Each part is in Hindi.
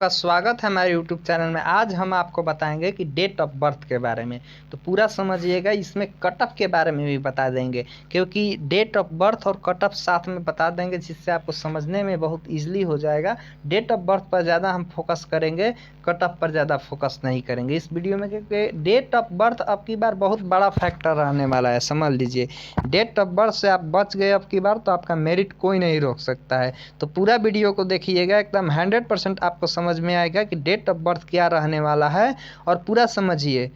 का स्वागत है हमारे YouTube चैनल में। आज हम आपको बताएंगे कि डेट ऑफ बर्थ के बारे में। तो पूरा समझिएगा, इसमें कट ऑफ के बारे में भी बता देंगे, क्योंकि डेट ऑफ बर्थ और कट ऑफ साथ में बता देंगे, जिससे आपको समझने में बहुत इजीली हो जाएगा। डेट ऑफ बर्थ पर ज़्यादा हम फोकस करेंगे, कट ऑफ पर ज़्यादा फोकस नहीं करेंगे इस वीडियो में, क्योंकि डेट ऑफ बर्थ अब की बार बहुत बड़ा फैक्टर रहने वाला है। समझ लीजिए, डेट ऑफ बर्थ से आप बच गए अब की बार तो आपका मेरिट कोई नहीं रोक सकता है। तो पूरा वीडियो को देखिएगा, एकदम 100% आपको समझ में आएगा कि डेट ऑफ बर्थ क्या रहने वाला है, और पूरा समझिए।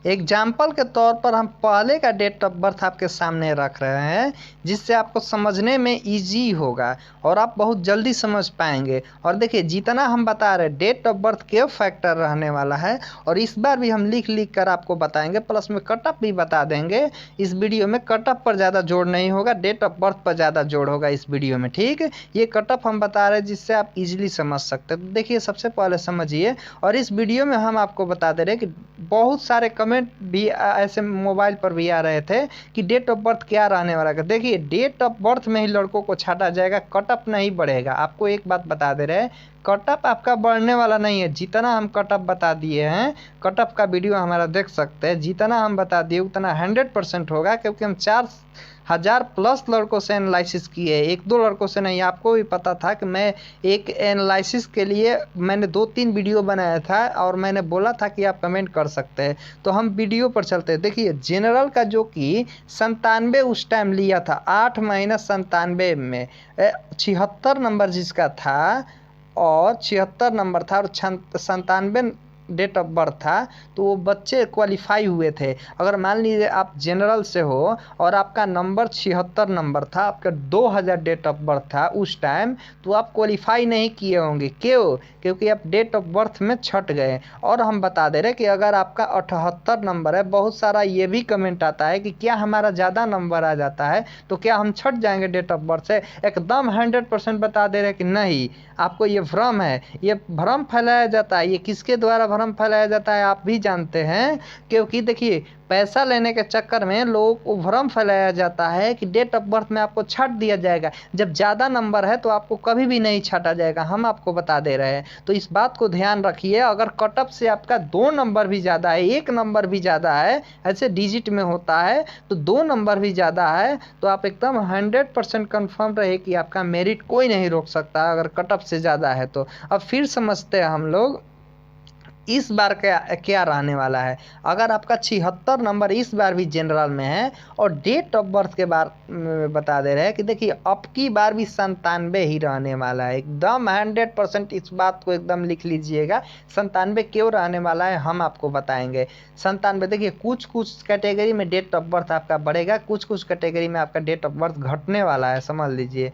एग्जाम्पल के तौर पर हम पहले का डेट ऑफ बर्थ आपके सामने रख रहे हैं, जिससे आपको समझने में इजी होगा और आप बहुत जल्दी समझ पाएंगे। और देखिए, जितना हम बता रहे हैं डेट ऑफ बर्थ के फैक्टर रहने वाला है, और इस बार भी हम लिख लिख कर आपको बताएंगे, प्लस में कट ऑफ भी बता देंगे। इस वीडियो में कट ऑफ पर ज़्यादा जोड़ नहीं होगा, डेट ऑफ बर्थ पर ज़्यादा जोड़ होगा इस वीडियो में। ठीक है, ये कट ऑफ हम बता रहे हैं जिससे आप इजीली समझ सकते हैं। तो देखिए, सबसे पहले समझिए, और इस वीडियो में हम आपको बता दे रहे हैं कि बहुत सारे कमेंट भी ऐसे मोबाइल पर भी आ रहे थे कि डेट ऑफ बर्थ क्या रहने वाला है। देखिए, डेट ऑफ बर्थ में ही लड़कों को छाटा जाएगा, कट ऑफ नहीं बढ़ेगा। आपको एक बात बता दे रहे हैं, कट ऑफ आपका बढ़ने वाला नहीं है। जितना हम कट ऑफ बता दिए हैं, कट ऑफ का वीडियो हमारा देख सकते हैं, जितना हम बता दिए उतना 100% होगा, क्योंकि हम 4,000 प्लस लड़कों से एनालिसिस किए, एक दो लड़कों से नहीं। आपको भी पता था कि मैं एक एनालिसिस के लिए मैंने 2-3 वीडियो बनाया था, और मैंने बोला था कि आप कमेंट कर सकते हैं। तो हम वीडियो पर चलते हैं। देखिए, जनरल का जो कि 97 उस टाइम लिया था, 8 माइनस 97 में 76 नंबर जिसका था, और 76 नंबर था, और 97 डेट ऑफ बर्थ था, तो वो बच्चे क्वालिफाई हुए थे। अगर मान लीजिए आप जनरल से हो और आपका नंबर 76 नंबर था, आपका 2000 डेट ऑफ बर्थ था उस टाइम, तो आप क्वालिफाई नहीं किए होंगे। क्यों? क्योंकि आप डेट ऑफ बर्थ में छट गए। और हम बता दे रहे कि अगर आपका 78 नंबर है, बहुत सारा ये भी कमेंट आता है कि क्या हमारा ज़्यादा नंबर आ जाता है तो क्या हम छट जाएंगे डेट ऑफ बर्थ से। एकदम 100% बता दे रहे कि नहीं, आपको ये भ्रम है, ये भ्रम फैलाया जाता है। ये किसके द्वारा भ्रम फैलाया जाता है आप भी जानते हैं, क्योंकि देखिए, पैसा लेने के चक्कर में लोगों को भ्रम फैलाया जाता है कि डेट ऑफ बर्थ में आपको छाट दिया जाएगा। जब ज़्यादा नंबर है तो आपको कभी भी नहीं छाटा जाएगा, हम आपको बता दे रहे हैं। तो इस बात को ध्यान रखिए, अगर कट ऑफ से आपका 2 नंबर भी ज़्यादा है, 1 नंबर भी ज़्यादा है, ऐसे डिजिट में होता है, तो 2 नंबर भी ज़्यादा है, तो आप एकदम 100% कन्फर्म रहे कि आपका मेरिट कोई नहीं रोक सकता अगर कट ऑफ से ज़्यादा है तो। अब फिर समझते हैं हम लोग इस बार क्या क्या रहने वाला है। अगर आपका 76 नंबर इस बार भी जनरल में है, और डेट ऑफ बर्थ के बार बता दे रहे हैं कि देखिए, अब की बार भी 97 ही रहने वाला है। एकदम 100% इस बात को एकदम लिख लीजिएगा। 97 क्यों रहने वाला है हम आपको बताएंगे। 97, देखिए, कुछ कुछ कैटेगरी में डेट ऑफ बर्थ आपका बढ़ेगा, कुछ कुछ कैटेगरी में आपका डेट ऑफ बर्थ घटने वाला है, समझ लीजिए।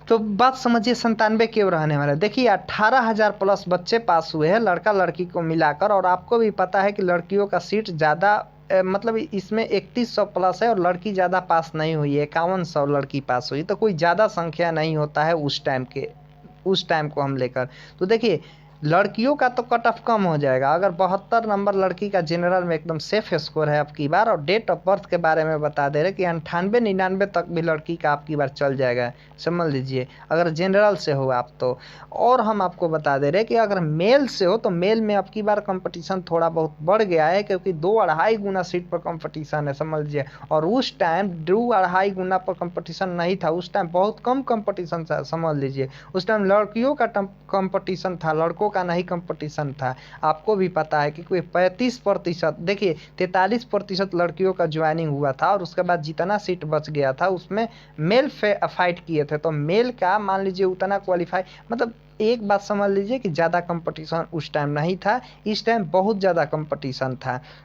तो बात समझिए, 97 क्यों रहने वाला है। देखिए, 18,000 प्लस बच्चे पास हुए हैं, लड़का लड़की को मिलाकर, और आपको भी पता है कि लड़कियों का सीट ज़्यादा, मतलब इसमें 3100 प्लस है, और लड़की ज़्यादा पास नहीं हुई है, 5100 लड़की पास हुई। तो कोई ज़्यादा संख्या नहीं होता है उस टाइम को हम लेकर। तो देखिए, लड़कियों का तो कट ऑफ कम हो जाएगा। अगर 72 नंबर लड़की का जनरल में एकदम सेफ स्कोर है अब की बार, और डेट ऑफ बर्थ के बारे में बता दे रहे कि 98-99 तक भी लड़की का आपकी बार चल जाएगा, समझ लीजिए, अगर जनरल से हो आप तो। और हम आपको बता दे रहे कि अगर मेल से हो तो मेल में अब की बार कंपटीशन थोड़ा बहुत बढ़ गया है, क्योंकि 2-2.5 गुना सीट पर कंपटीशन है, समझ लीजिए। और उस टाइम 2-2.5 गुना पर कंपटीशन नहीं था, उस टाइम बहुत कम कंपटीशन था, समझ लीजिए। उस टाइम लड़कियों का कंपटीशन था, लड़कों का नहीं कंपटीशन था। आपको भी पता है कि कोई 35%, देखिए 43% लड़कियों का ज्वाइनिंग हुआ था, और उसके बाद जितना सीट बच गया था उसमें मेल फाइट किए थे। तो मेल का मान लीजिए उतना क्वालिफाई, मतलब एक बात समझ लीजिए कि ज़्यादा कंपटीशन उस टाइम नहीं था, इस टाइम बहुत ज़्यादा कंपटीशन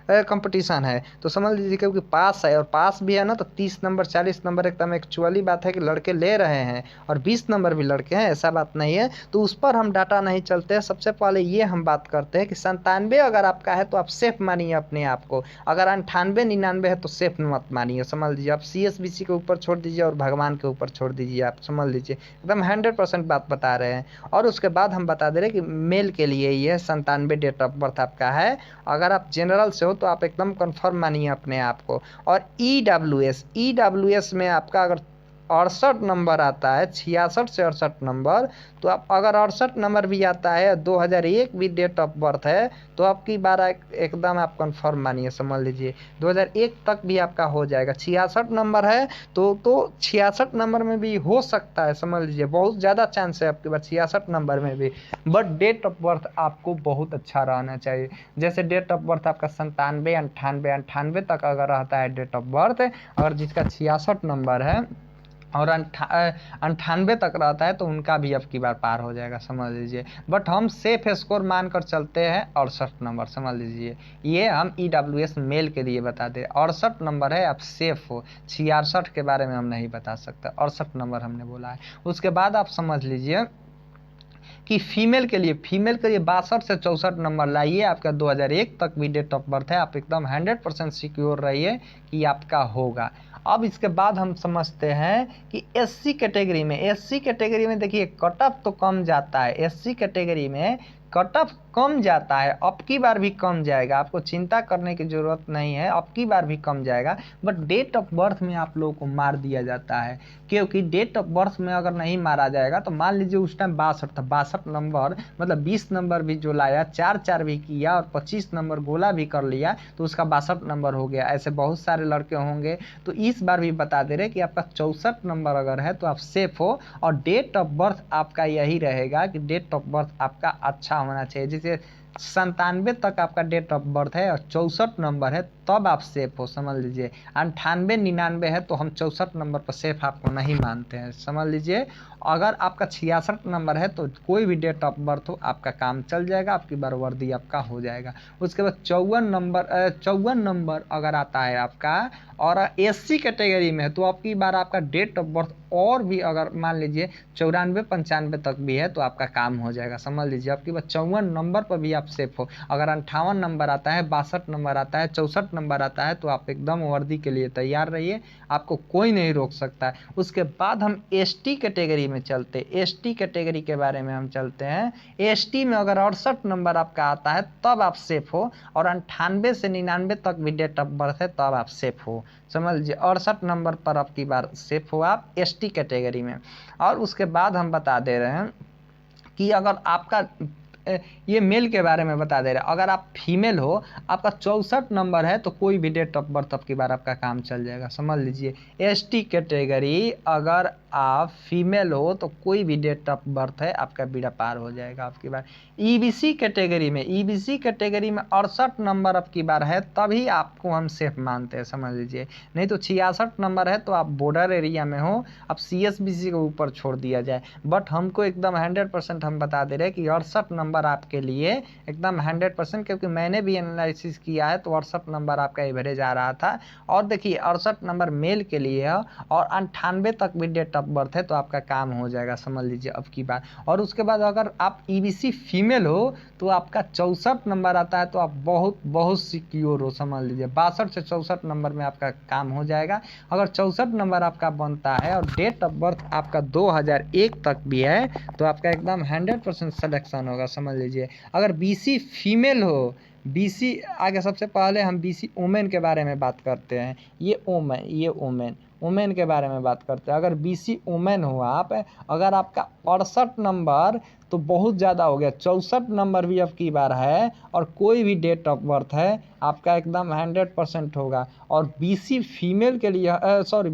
कंपटीशन है। तो समझ लीजिए, क्योंकि पास है, और पास भी है ना, तो 30 नंबर 40 नंबर एकदम एक्चुअली बात है कि लड़के ले रहे हैं, और 20 नंबर भी लड़के हैं, ऐसा बात नहीं है। तो उस पर हम डाटा नहीं चलते हैं। सबसे पहले ये हम बात करते हैं कि 97 अगर आपका है तो आप सेफ मानिए अपने आप को, अगर 98-99 है तो सेफ मत मानिए, समझ लीजिए। आप CSBC के ऊपर छोड़ दीजिए और भगवान के ऊपर छोड़ दीजिए, आप समझ लीजिए, एकदम 100% बात बता रहे हैं। और उसके बाद हम बता दे रहे कि मेल के लिए ये 97 डेट ऑफ बर्थ आपका है। अगर आप जनरल से हो तो आप एकदम कन्फर्म मानिए अपने आप को। और EWS में आपका अगर 68 नंबर आता है, 66 से 68 नंबर, तो आप अगर 68 नंबर भी आता है, 2001 भी डेट ऑफ बर्थ है, तो आपकी बार एकदम आप कंफर्म मानिए, समझ लीजिए 2001 तक भी आपका हो जाएगा। 66 नंबर है तो 66 नंबर में भी हो सकता है, समझ लीजिए बहुत ज़्यादा चांस है आपके पास 66 नंबर में भी, बट डेट ऑफ बर्थ आपको बहुत अच्छा रहना चाहिए। जैसे डेट ऑफ बर्थ आपका 97, 98 तक अगर रहता है डेट ऑफ बर्थ, अगर जिसका 66 नंबर है और 98 तक रहता है, तो उनका भी अब की बार पार हो जाएगा, समझ लीजिए। बट हम सेफ स्कोर मानकर चलते हैं 68 नंबर, समझ लीजिए। ये हम EWS मेल के लिए बता दें, 68 नंबर है, आप सेफ हो। 66 के बारे में हम नहीं बता सकते, 68 नंबर हमने बोला है। उसके बाद आप समझ लीजिए कि फीमेल के लिए 62 से 64 नंबर लाइए, आपका 2001 तक भी डेट ऑफ बर्थ है, आप एकदम 100% सिक्योर रहिए कि आपका होगा। अब इसके बाद हम समझते हैं कि SC कैटेगरी में देखिए कट ऑफ तो कम जाता है, SC कैटेगरी में कट ऑफ कम जाता है, अब की बार भी कम जाएगा, आपको चिंता करने की ज़रूरत नहीं है, अब की बार भी कम जाएगा। बट डेट ऑफ बर्थ में आप लोगों को मार दिया जाता है, क्योंकि डेट ऑफ बर्थ में अगर नहीं मारा जाएगा तो मान लीजिए उस टाइम 62 था, 62 नंबर मतलब 20 नंबर भी जो लाया, 4 भी किया और 25 नंबर गोला भी कर लिया, तो उसका 62 नंबर हो गया। ऐसे बहुत सारे लड़के होंगे, तो इस बार भी बता दे रहे कि आपका 64 नंबर अगर है तो आप सेफ हो। और डेट ऑफ बर्थ आपका यही रहेगा कि डेट ऑफ बर्थ आपका अच्छा होना चाहिए। जैसे 97 तक आपका डेट ऑफ बर्थ है और 64 नंबर है, तब आप सेफ हो, समझ लीजिए। 98, 99 है तो हम 64 नंबर पर सेफ आपको नहीं मानते हैं, समझ लीजिए। अगर आपका 66 नंबर है तो कोई भी डेट ऑफ बर्थ हो, आपका काम चल जाएगा, आपकी बार वर्दी आपका हो जाएगा। उसके बाद 54 नंबर अगर आता है आपका और SC कैटेगरी में है, तो आपकी बार आपका डेट ऑफ बर्थ और भी अगर मान लीजिए 94, 95 तक भी है, तो आपका काम हो जाएगा, समझ लीजिए। आपकी बार 54 नंबर पर भी आप सेफ हो। अगर 58 नंबर आता है, 62 नंबर आता है, 64 नंबर आता है, तो आप एकदम वर्दी के लिए तैयार रहिए, आपको कोई नहीं रोक सकता है। उसके बाद हम ST कैटेगरी में चलते, ST कैटेगरी के बारे में हम चलते हैं। ST में अगर 68 नंबर आपका आता है तब आप सेफ हो, और 98 से 99 तक भी डेट ऑफ बर्थ है तब आप सेफ हो, समझ लीजिए। 68 नंबर पर आपकी बार सेफ हो आप ST कैटेगरी में। और उसके बाद हम बता दे रहे हैं कि अगर आपका ये मेल के बारे में बता दे रहे हैं, अगर आप फीमेल हो, आपका 64 नंबर है, तो कोई भी डेट ऑफ बर्थ अब की बार आपका काम चल जाएगा, समझ लीजिए। ST कैटेगरी अगर आप फीमेल हो तो कोई भी डेट ऑफ बर्थ है, आपका बीड़ा पार हो जाएगा आपकी बार। EBC कैटेगरी में 68 नंबर अब की बार है, तभी आपको हम सेफ मानते हैं, समझ लीजिए। नहीं तो 66 नंबर है तो आप बॉर्डर एरिया में हो, अब CSBC को ऊपर छोड़ दिया जाए। बट हमको एकदम 100% हम बता दे रहे हैं कि 68 नंबर आपके लिए एकदम 100%, क्योंकि मैंने भी एनालिसिस किया है, तो 68 नंबर आपका एवरेज आ रहा था। और देखिए 68 नंबर मेल के लिए है और 98 तक भी डेट ऑफ बर्थ है, तो आपका काम हो जाएगा, समझ लीजिए अब की बार। और उसके बाद अगर आप EBC फीमेल हो तो आपका 64 नंबर आता है, तो आप बहुत बहुत सिक्योर हो, समझ लीजिए। 62 से 64 नंबर में आपका काम हो जाएगा। अगर 64 नंबर आपका बनता है और डेट ऑफ बर्थ आपका 2001 तक भी है, तो आपका एकदम 100% सिलेक्शन होगा, समझ लीजिए। अगर BC फीमेल हो, BC आगे सबसे पहले हम BC वुमेन के बारे में बात करते हैं। ये वुमेन के बारे में बात करते हैं। अगर BC वुमेन हो आप, अगर आपका 68 नंबर तो बहुत ज़्यादा हो गया, 64 नंबर भी अब की बार है और कोई भी डेट ऑफ बर्थ है, आपका एकदम 100% होगा। और BC फीमेल के लिए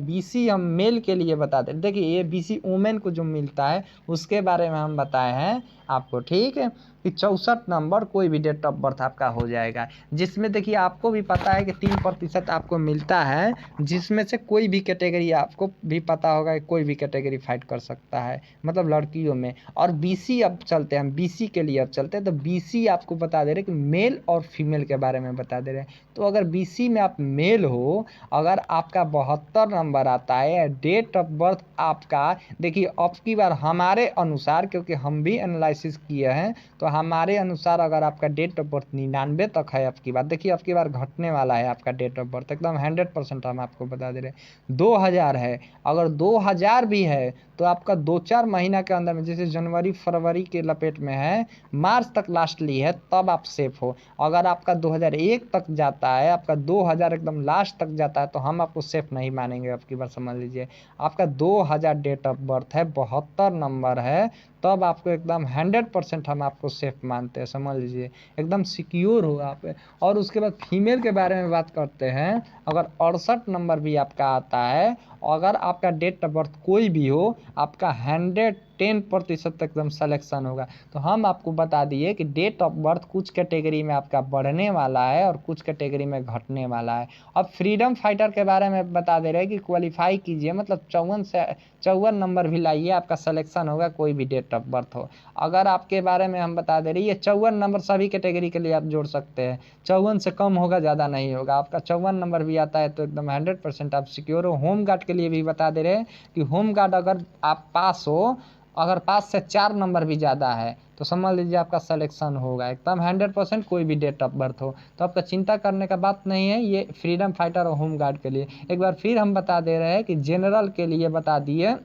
BC हम मेल के लिए बता दें। देखिए ये BC वुमेन को जो मिलता है उसके बारे में हम बताए हैं आपको, ठीक है, कि 64 नंबर कोई भी डेट ऑफ बर्थ आपका हो जाएगा। जिसमें देखिए आपको भी पता है कि 3% आपको मिलता है, जिसमें से कोई भी कैटेगरी आपको भी पता होगा कि कोई भी कैटेगरी फाइट कर सकता है, मतलब लड़कियों में। और BC अब चलते हैं, हम BC के लिए अब चलते हैं। तो BC आपको बता दे रहे कि मेल और फीमेल के बारे में बता दे रहे हैं। तो अगर BC में आप मेल हो, अगर आपका 72 नंबर आता है, डेट ऑफ बर्थ आपका देखिए अब की बार हमारे अनुसार, क्योंकि हम भी एनालिसिस किए हैं, तो हमारे अनुसार अगर आपका डेट ऑफ बर्थ 99 तक है अब की बार, देखिए अब की बार घटने वाला है आपका डेट ऑफ बर्थ, एकदम 100% हम आपको बता दे रहे हैं। 2000 है, अगर 2000 भी है तो आपका 2-4 महीना के अंदर में, जैसे जनवरी फरवरी महामारी के लपेट में है, मार्च तक लास्ट ली है, तब आप सेफ हो। अगर आपका 2001 तक जाता है, आपका 2000 एकदम लास्ट तक जाता है, तो हम आपको सेफ नहीं मानेंगे। अब की बार समझ लीजिए, आपका 2000 डेट ऑफ बर्थ है, 72 नंबर है, तब आपको एकदम 100% हम आपको सेफ मानते हैं। समझ लीजिए, एकदम सिक्योर हो आप। और उसके बाद फीमेल के बारे में बात करते हैं। अगर 68 नंबर भी आपका आता है, अगर आपका डेट ऑफ बर्थ कोई भी हो, आपका 110% एकदम सिलेक्शन होगा। तो हम आपको बता दिए कि डेट ऑफ बर्थ कुछ कैटेगरी में आपका बढ़ने वाला है और कुछ कैटेगरी में घटने वाला है। अब फ्रीडम फाइटर के बारे में बता दे रहे हैं कि क्वालिफाई कीजिए, मतलब 54 नंबर भी लाइए, आपका सिलेक्शन होगा कोई भी डेट ऑफ बर्थ हो। अगर आपके बारे में हम बता दे रहे हैं, ये 54 नंबर सभी कैटेगरी के लिए आप जोड़ सकते हैं। 54 से कम होगा, ज़्यादा नहीं होगा। आपका 54 नंबर भी आता है तो एकदम 100% आप सिक्योर हो। होम गार्ड के लिए भी बता दे रहे हैं कि होम गार्ड अगर आप पास हो, अगर 5 से 4 नंबर भी ज़्यादा है, तो समझ लीजिए आपका सिलेक्शन होगा एकदम 100%, कोई भी डेट ऑफ बर्थ हो। तो आपका चिंता करने का बात नहीं है। ये फ्रीडम फाइटर और होम गार्ड के लिए। एक बार फिर हम बता दे रहे हैं कि जनरल के लिए बता दिए,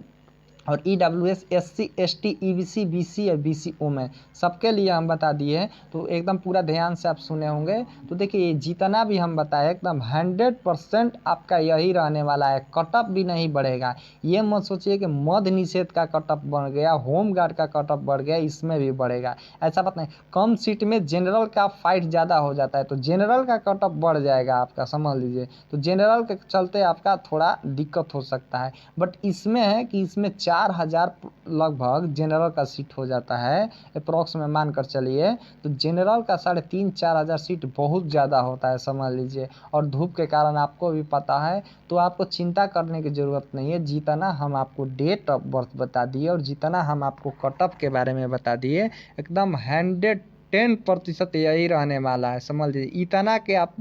और EWS, SC, ST, EBC, BC और BCO में सबके लिए हम बता दिए हैं। तो एकदम पूरा ध्यान से आप सुने होंगे। तो देखिए, जितना भी हम बताए एकदम 100% आपका यही रहने वाला है, कटअप भी नहीं बढ़ेगा। ये मत सोचिए कि मद्य निषेध का कटअप बढ़ गया, होम गार्ड का कटअप बढ़ गया, इसमें भी बढ़ेगा, ऐसा बात नहीं। कम सीट में जनरल का फाइट ज़्यादा हो जाता है, तो जनरल का कटअप बढ़ जाएगा आपका, समझ लीजिए। तो जनरल के चलते आपका थोड़ा दिक्कत हो सकता है। बट इसमें है कि इसमें 4000 लगभग जनरल का सीट हो जाता है, अप्रॉक्स में मानकर चलिए। तो जनरल का 3500-4000 सीट बहुत ज़्यादा होता है, समझ लीजिए। और धूप के कारण आपको भी पता है, तो आपको चिंता करने की ज़रूरत नहीं है। जितना हम आपको डेट ऑफ बर्थ बता दिए और जितना हम आपको कटअप के बारे में बता दिए, एकदम 110% यही रहने वाला है, समझ लीजिए। इतना के आप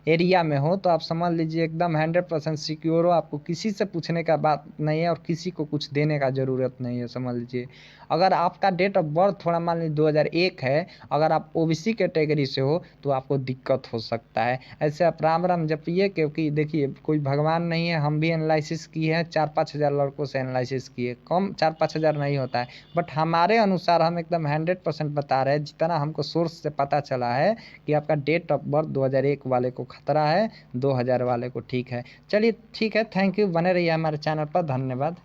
एरिया में हो तो आप समझ लीजिए एकदम 100% सिक्योर हो। आपको किसी से पूछने का बात नहीं है और किसी को कुछ देने का ज़रूरत नहीं है, समझ लीजिए। अगर आपका डेट ऑफ बर्थ थोड़ा मान लीजिए 2001 है, अगर आप OBC कैटेगरी से हो, तो आपको दिक्कत हो सकता है। ऐसे आप राम राम जपिए, क्योंकि देखिए कोई भगवान नहीं है। हम भी एनालिसिस किए हैं, 4-5 हज़ार लड़कों से एनालिसिस किए, कम 4-5 हज़ार नहीं होता है। बट हमारे अनुसार हम एकदम 100% बता रहे हैं, जितना हमको सोर्स से पता चला है कि आपका डेट ऑफ बर्थ 2001 वाले को खतरा है, 2000 वाले को ठीक है। चलिए ठीक है, थैंक यू, बने रहिए हमारे चैनल पर, धन्यवाद।